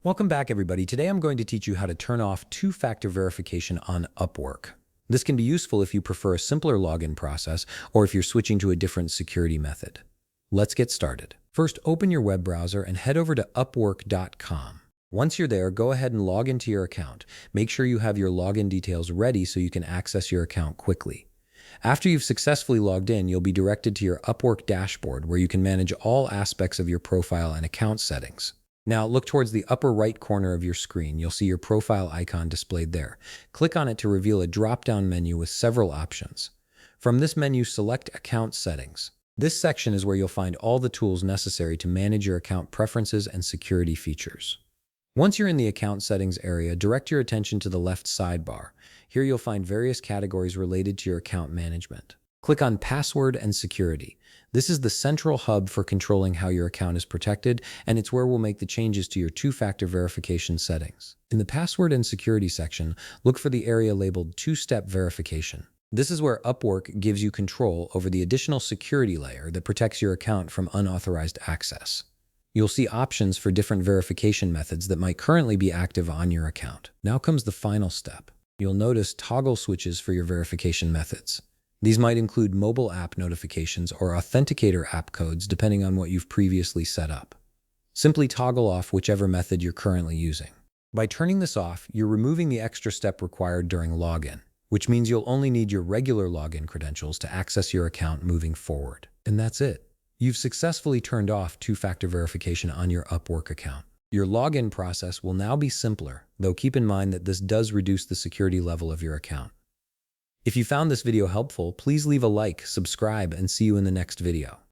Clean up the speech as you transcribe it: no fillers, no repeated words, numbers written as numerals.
Welcome back, everybody. Today I'm going to teach you how to turn off two-factor verification on Upwork. This can be useful if you prefer a simpler login process or if you're switching to a different security method. Let's get started. First, open your web browser and head over to upwork.com. Once you're there, go ahead and log into your account. Make sure you have your login details ready so you can access your account quickly. After you've successfully logged in, you'll be directed to your Upwork dashboard where you can manage all aspects of your profile and account settings. Now, look towards the upper right corner of your screen. You'll see your profile icon displayed there. Click on it to reveal a drop-down menu with several options. From this menu, select Account Settings. This section is where you'll find all the tools necessary to manage your account preferences and security features. Once you're in the Account Settings area, direct your attention to the left sidebar. Here you'll find various categories related to your account management. Click on Password and Security. This is the central hub for controlling how your account is protected, and it's where we'll make the changes to your two-factor verification settings. In the Password and Security section, look for the area labeled Two-Step Verification. This is where Upwork gives you control over the additional security layer that protects your account from unauthorized access. You'll see options for different verification methods that might currently be active on your account. Now comes the final step. You'll notice toggle switches for your verification methods. These might include mobile app notifications or authenticator app codes depending on what you've previously set up. Simply toggle off whichever method you're currently using. By turning this off, you're removing the extra step required during login, which means you'll only need your regular login credentials to access your account moving forward. And that's it. You've successfully turned off two-factor verification on your Upwork account. Your login process will now be simpler, though keep in mind that this does reduce the security level of your account. If you found this video helpful, please leave a like, subscribe, and see you in the next video.